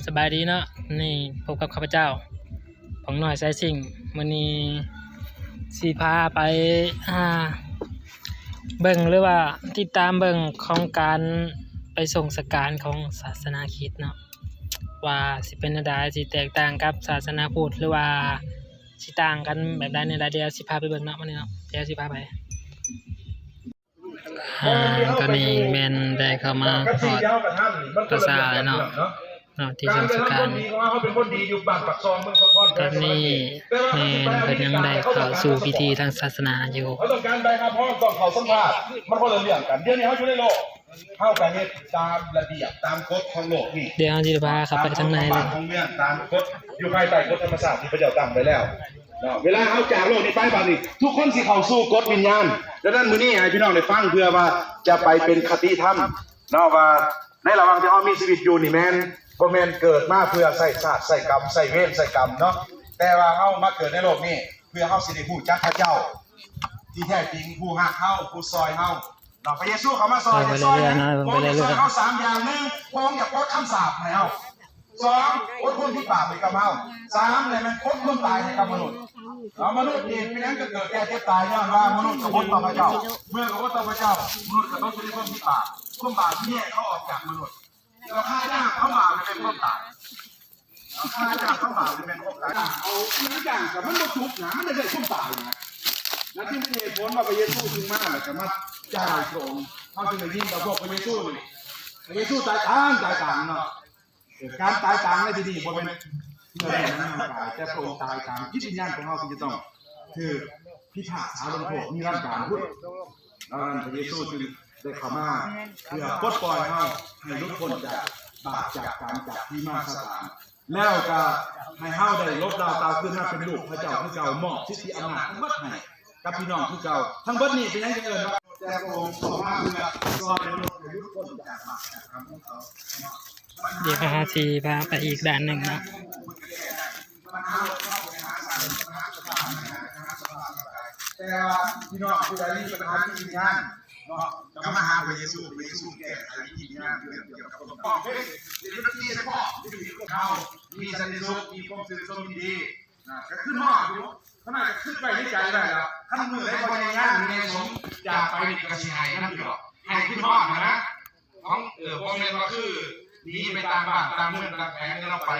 สบายดีเนาะนี่พบกับข้าพเจ้าของหน่อยสายสิ่งวันนี้สีพาไปเบิ่งหรือว่าติดตามเบิ่งของการไปส่งสการของศาสนาคริสต์เนาะว่าสิเป็นอะไรสิแตกต่างกับศาสนาพุทธหรือว่าสิต่างกันแบบใดในใดเดียวสิพาไปเบิ่งเนาะวันนี้เนาะเดี๋ยวสิพาไปตอนนี้แมนได้เข้ามาฮอดประสาทแล้วเนาะที่ส่งสการตอนนี้แมนเป็นยังได้เข้าสู่พิธีทางศาสนาอยู่เขาต้องการใบคำพ้องต้องเขาสัมภาษณ์มันคนละเรื่องกันเดี๋ยวนี้เขาอยู่ในโลกเข้าไปเฮ็ดตามระเบียบตามกฎของโลกนี่เดี๋ยวจิตพาเข้าไปข้างในเลยของเมืองตามกฎอยู่ภายใต้กฎธรรมชาติที่พระเจ้าตั้งไว้แล้วเวลาเขาจากโลกนี้ไปบัดนี้ทุกคนสิเข้าสู่กฎวิญญาณดังนั้นมื้อนี้ให้พี่น้องได้ฟังเพื่อว่าจะไปเป็นคติธรรมเนาะว่าในระหว่างที่เรามีชีวิตอยู่นี่แม่นบ่แม่นเกิดมาเพื่อใส่ศาสตร์ใส่กรรมใส่เวรใส่กรรมเนาะแต่ว่าเฮามาเกิดในโลกนี้เพื่อเฮาสิได้ฮู้จักพระเจ้าที่แท้จริงผู้ฮักเฮาผู้ซอยเฮาเนาะพระเยซูเข้ามาซอยซอยเฮา3อย่าง1พองอย่าปลดคำสาปให้เฮา2อดทนที่บาปให้กับเฮา3เลยมันอดทนตายให้กับมนุษย์มนุษย์นี่เป็นนั้นก็เกิดแก่เจ็บตายย้อนว่ามนุษย์กระทบต่อพระเจ้าเมื่อกระทบต่อพระเจ้ามนุษย์กระทบด้วยความที่บาปความบาปที่แยกเขาออกจากมนุษย์เราฆ่าจ้างเขาบาปเป็นความตายฆ่าจ้างเขาบาปเป็นความตายเอาเนื้อจ้างกับมันมาทุกข์นะมันไม่ใช่ความตายนะนั่นที่เป็นเหตุผลว่าพระเยซูจึงมาแต่มาจ่ายตรงเขาจึงได้ยินกับพวกพระเยซูนี่พระเยซูตายต่างเนาะการตายต่างในที่นี้บนเป็นเรื่องนั้นมันตายแต่โปร่งตายต่างจิตวิญญาณของเราที่จะต้องคือพิพากษาลงโทษมีร่างกายพุทธแล้วพระเยซูจึงได้เข้ามาเพื่อปลดปล่อยเราให้ลุกพ้นจากบาปจากกรรมจากที่มาสถานแล้วก็ให้เฮาได้ลบดาวตาขึ้นมาเป็นลูกพระเจ้าคือเก่ามอบสิทธิอำนาจทั้งหมดให้กับพี่น้องคือเก่าทั้งหมดนี้เป็นยังไงเอ่ยแต่พระองค์ขอมาเพื่อซอยลุกให้ลุกพ้นจากบาปจากกรรมของเขาเดี๋ยวพาสีพาไปอีกด้านหนึ่งนะแต่พี่น้องผู้ใดมีปัญหาที่วิญญาณเนาะก็มาหาพระเยซูแก้ไขวิญญาณเกี่ยวกับความต้องเฮ้ยเดี๋ยวนี้เฉพาะที่มีเขามีสันติสุขมีความสุขสมดีก็ขึ้นหม้ออยู่ขนาดขึ้นไปในใจได้แล้วท่านมือให้คนในงานในสมจากไปในกระสีหายนั่นคือให้ขึ้นหม้อนะของพวกนี้ก็คือหนีไปตามบ้านตามเมืองตามแผงเราไป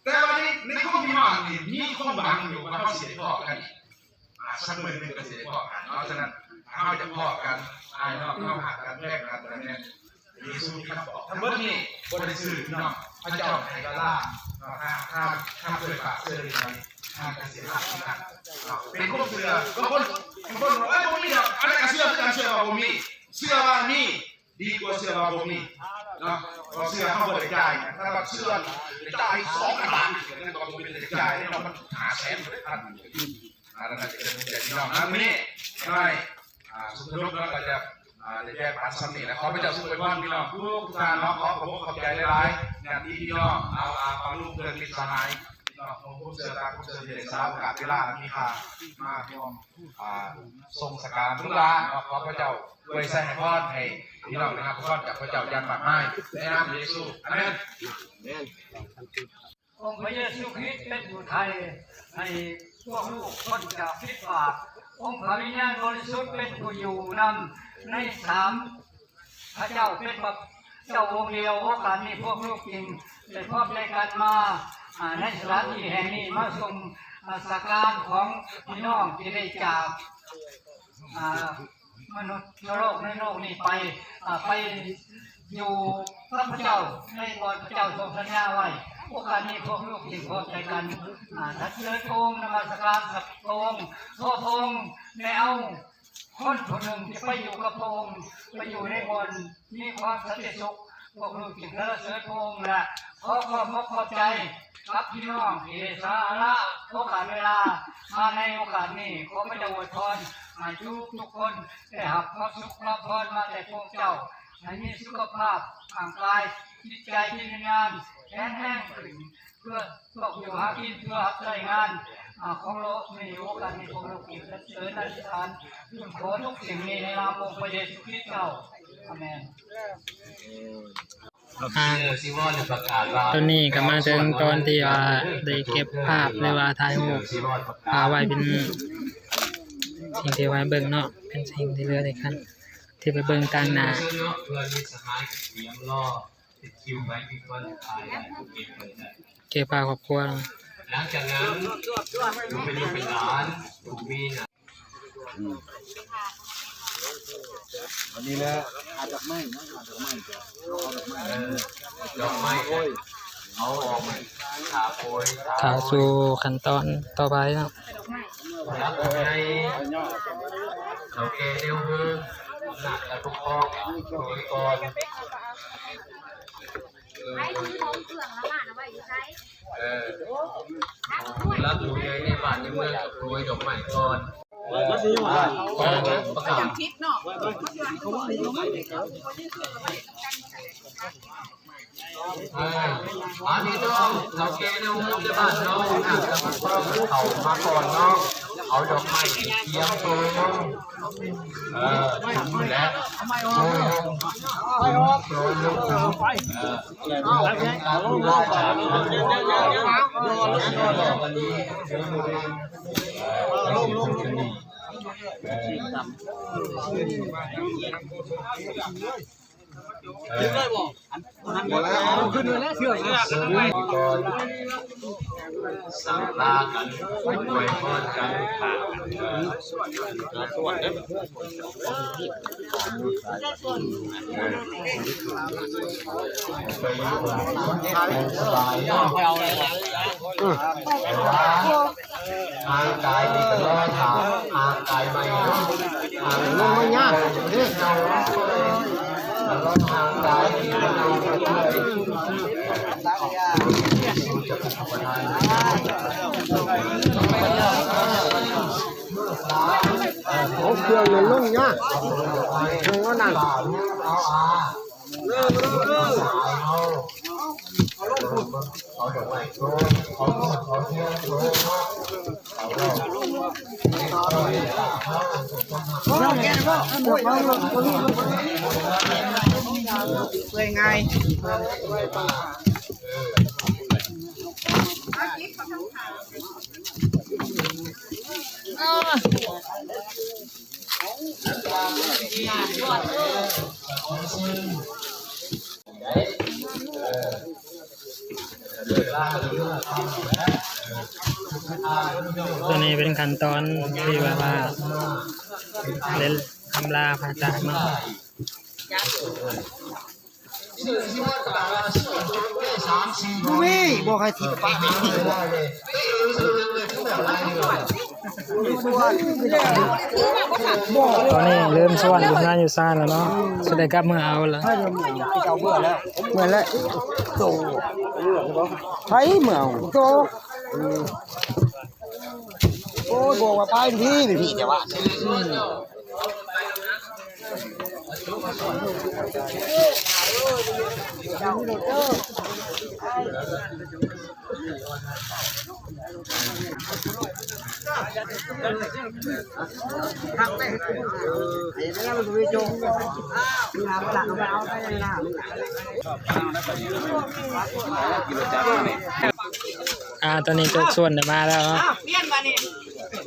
แต่วันนี้ในข้อมีหม้อนี่มีข้อบังอยู่ว่าเขาเสียพ่อกันสักมือหนึ่งก็เสียพ่อกันเพราะฉะนั้นเขาจะพ่อกันอายนอกเขาหักกันแยกกันแต่เนี่ยเยซูครับบอกทั้งหมดนี้บริสุทธิ์น้องพระเจ้าไทยกาล่าข้ามเสื้อปากเสื้อดีข้ามเสียหลักนะเป็นคนเสือก็คนบอกผมมีอะไรกับเสื้อคือการเสื้อว่าผมมีเสื้อว่านี่ดีกว่าเสื้อว่าผมมีเนาะเราเสื้อเขาบริจาคถ้าเราเสื้อจ่าย2 บาทเนี่ยเราเป็นบริจาคเนี่ยเรา500,000ท่านอะไรนะจะเป็นเด็กน้องนะนี่ได้สุดท้ายแล้วก็จะแก้ปัญหานี้นะขอพระเจ้าช่วยบ้านพี่น้องทุกท่านเนาะขอขอบใจหลายๆเนี่ยที่พี่น้องเอาลูกเพื่อนมิตรสหายพี่น้องผมเสือตาผมเสือเด็กสาวกาเวลามีค่ามาร่วมทรงสการทุลาขอพระเจ้าไว้ใส่ให้พรให้พี่น้องนะครับพรจากพระเจ้ายันมากมายในนามพระเยซูอาเมนองค์พระเยซูคริสต์เป็นผู้ไทยให้พวกลูกพ้นจากพิษบาปองค์พระวิญญาณบริสุทธิ์เป็นผู้อยู่นำใน3พระเจ้าเป็นแบบเจ้าองค์เดียวโอกาสนี้พวกลูกจริงได้พบในการมาในสถานที่แห่งนี้มาทรงสักการของพี่น้องที่ได้จากมนุษย์โลกในโลกนี้ไปอยู่พระเจ้าในบนพระเจ้าทรงสัญญาไว้โอกาสนี้พวกลูกจึงพบใจกันทัดเชิญพระองค์นมัสการกับพระองค์พระองค์แนวคนคนหนึ่งที่ไปอยู่กับพระองค์ไปอยู่ในบนมีความสันติสุขพวกลูกจึงเชิญพระองค์และขอความขอบใจครับพี่น้องที่ได้สาระโอกาสเวลามาในโอกาสนี้ขอพระเจ้าอวยพรให้ทุกคนได้รับความสุขความพรมาแต่พระเจ้าให้มีสุขภาพร่างกายจิตใจที่มีงานแข็งแรงเพื่ออยู่หากินเพื่อใช้งานของโลกในโอกาสนี้ของโลกอีกเชิญอธิษฐานขอทุกสิ่งนี้ในนามองค์พระเยซูคริสต์เจ้าอาเมน ตอนนี้ก็มาถึงตอนที่ว่าได้เก็บภาพหรือว่าถ่ายรูปไว้เป็นสิ่งที่ไว้เบิ่งเนาะเป็นสิ่งที่เหลือในขั้นที่ไปเบิ่งต่างหน้าเก็บภาพครอบครัว หลังจากนั้นดูเป็นลูกเป็นหลานดูมีนะ วันนี้แหละอาจจะไม่นะอาจจะไม่จะดอกไม้เอาออกมาขาโพย เข้าสู่ขั้นตอนต่อไปเนาะ รับในเขาแก่เร็วมือหนักและทุกข้อโดยก่อนรับดูในบ้านในเมืองโดยดอกไม้ก่อนประกาศอันนี้ต้องเราแก้ในวงในบ้านน้องอาจจะมาเพิ่มเขามาก่อนน้องเอาดอกไม้เทียมตัวน้องและโดยลงการดูแลจากวันนี้ลงขึ้นเลยแล้วเชื่อก่อนสัมภาษณ์กันไว้พอกันสวัสดีทางกายนี่ก็รอถามทางกายไม่ทางลงไม่ยากแล้วทางกายที่เราเอาเครื่องเลยลงเนี่ยลงว่านั่นเลยไงตัวนี้เป็นขั้นตอนที่ว่าเล่นทำลาพระจากเนาะบอกให้ถีบปากตอนนี้เริ่มส่วนอยู่งานอยู่ซ่านแล้วเนาะสุดได้กลับเมื่อเอาแล้ว เจ้าเบื่อแล้วเมื่อแล้วโตไผ่เมื่อโตโอ้ยบอกว่าไปพี่พี่แต่ว่าตอนนี้จกส่วนมาแล้วเนาะ เปลี่ยนมานี่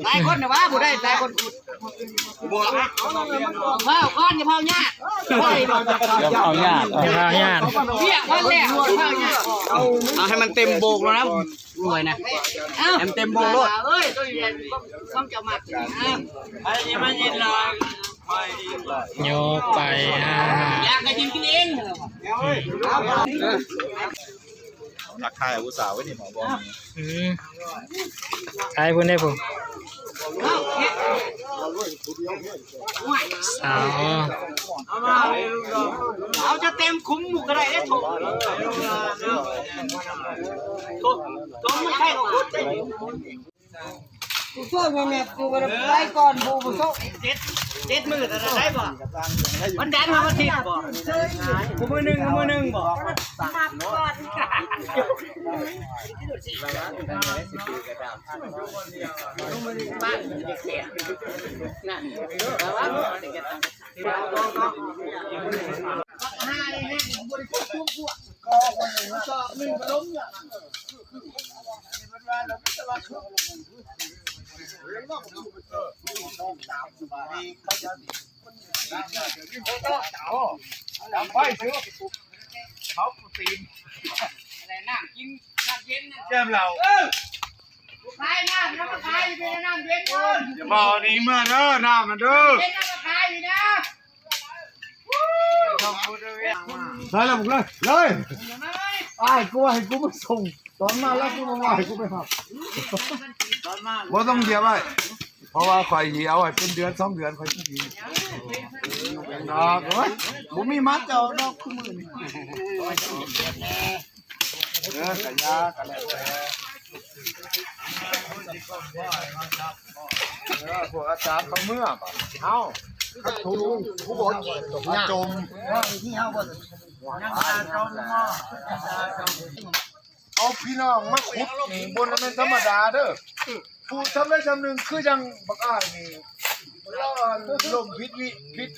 หลายคนนะว่าผู้ได้หลายคนบอกเผาก้อนอย่าเผาหญ้าอย่าเผาหญ้า อย่าพาญาติ เรียกคนแรกเผาหญ้าเอาให้มันเต็มโบกแล้วนะรวยนะเต็มโบกรถเอ้ยตัวเย็นต้องจะมาอะไรยังไม่ยินเลย โยกไปอยากให้กินเอง ทักทายอุตสาห์ไว้นี่หมอบอก ใช่พุ่นได้ผมสาว เอาจะเต็มคุ้มหมูกระไรได้ถูกมันใช่ของคุณกูช่วยแม่กูไปไล่ก่อนบูโซ่เจ็ดมือแต่ได้บ่มันแดนมาทิศบ่กูมือหนึ่งบ่บ้านเด็กเสียนั่นแต่ว่า ห้านี่เนี่ยบริโภคคุ้มกว่าก็คนหนึ่งก็หนึ่งล้มเนี่ยมันว่าเราไม่สบายไฟซื้อเขาตีน อะไรน้ำกินน้ำเย็น แก้มเรา ขายน้ำน้ำขายเป็นน้ำเย็นเลย อย่าบอกนี้เมื่อเด้อน้ำมันเด้อ เย็นน้ำขายอยู่นะ ได้แล้วมึงเลยไอ้กูให้กูมาส่งตอนมาแล้วกูมาให้กูไปหับบ่ต้องเดียวไว้เพราะว่าข่อยเอาไว้เป็นเดือน2 เดือนข่อยสิดีดอกเอ้ยบ่มีมัดเจ้าดอกคู่มือนี่กะยากะแล้วพวกอาจารย์เขาเมื่อป่ะเอ้าถูกผู้บดมาจม ที่เขาบอกยังตาจมมอ เอาพี่น้องมาขุดนี่บนนั้นเป็นธรรมดาเด้อผู้ทำได้ทำหนึ่งคือยังบักอ้ายนี่แล้วลมพิษเ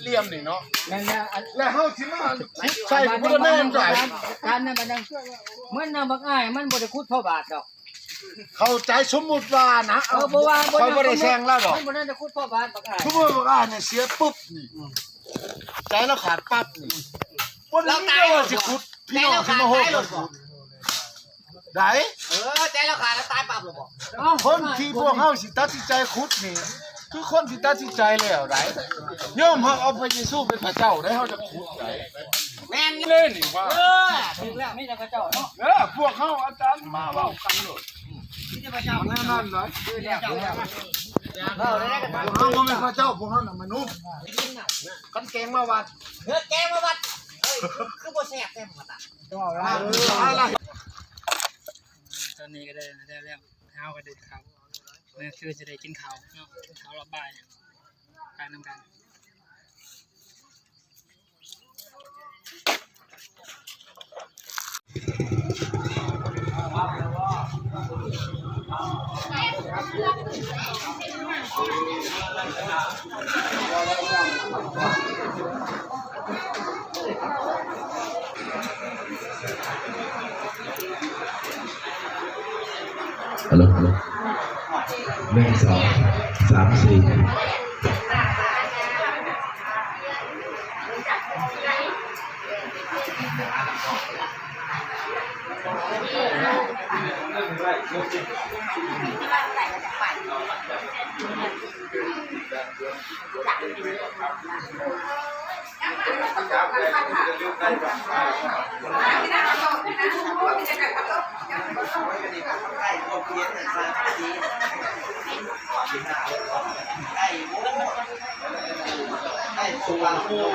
หลี่ยมนี่เนาะ นั่นแหละ แล้วเฮาสิมาขุดใส่พุทธแม่นไก่ การนั้นมันยังเหมือนน้ำบักอ้ายมันบ่ได้คุดพ่อบาทดอก เข้าใจสมมุติว่านะ บ่ว่า เขาบ่ได้แซงแล้วดอก มันบ่ได้คุดพ่อบาทบักอ้าย สมมุติว่าบักอ้ายเนี่ยเสียปุ๊บนี่ใจแล้วขาดปั๊บนี่บ่ได้มีว่าสิขุดพี่น้องสิมาโหดได้ ใจเราขาดแล้วตายปั๊บหรอบ่ คนที่พวกเฮาสิตัดสินใจขุดนี่คือคนที่ตัดสินใจแล้วได้โยมเฮาเอาพระเยซูเป็นพระเจ้าได้เฮาจะขุดได้ แม่น เล่นนี่ว่า ถึงแล้วมีแต่กระเจ้าเนาะ พวกเฮาอาจารย์มาเว้ากันโลด มีแต่กระเจ้า นั่นนั่นเลย เราได้กระเจ้า พวกเฮาบ่แม่นพระเจ้าพวกเฮาน่ะมนุษย์กันแกงมาวัด เฮ้ยแกมาวัดคือบ่แซ่บแซ่บหมดอ่ะ อะไร ตอนนี้ก็ได้แล้วข้าวก็ได้ข้าวนี่คือจะได้กินข้าวเนาะข้าวรอบบ่ายการนำกันฮัลโหล1 2 3 4ไอ้สุวรรณภูมิ